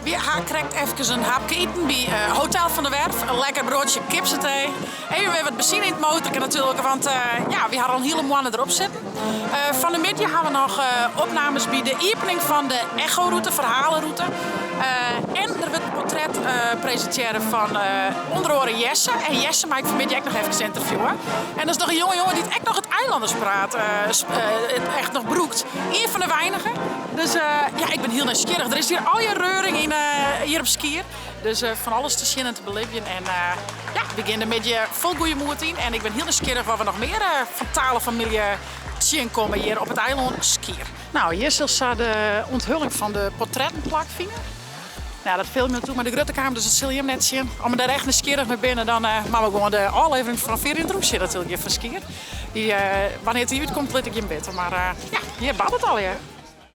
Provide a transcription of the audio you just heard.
We krijgt even een hapje eten bij Hotel van de Werf. Een lekker broodje kipsaté. Even weer wat benzine in het motor natuurlijk, want we hadden al een hele maanden erop zitten. Van de middag hebben we nog opnames bij de opening van de Echo-route, verhalenroute. En er wordt een portret presenteren van onder andere Jesse. En Jesse maakt vanmiddag ook nog even een interview. En dat is nog een jonge jongen die het echt nog het eilanderspraat echt nog broekt. Een van de weinigen. Dus ik ben heel nieuwsgierig. Er is hier al je reuring in, hier op Skier. Dus van alles te zien en te beleven. En we beginnen met je vol goede moed in. En ik ben heel nieuwsgierig wat we nog meer van talen familie zien komen hier op het eiland Skier. Nou, hier zult je de onthulling van de portrettenplak vinden. Nou, dat film je toe, maar de Gruttenkamer, dus dat zul je hem net zien. Als we daar echt nieuwsgierig mee binnen, dan maken we gewoon de aflevering van 4 in zien natuurlijk van Skier. Die, wanneer het hier uitkomt, laat ik je hem beter. Maar hier babbelt het al, ja.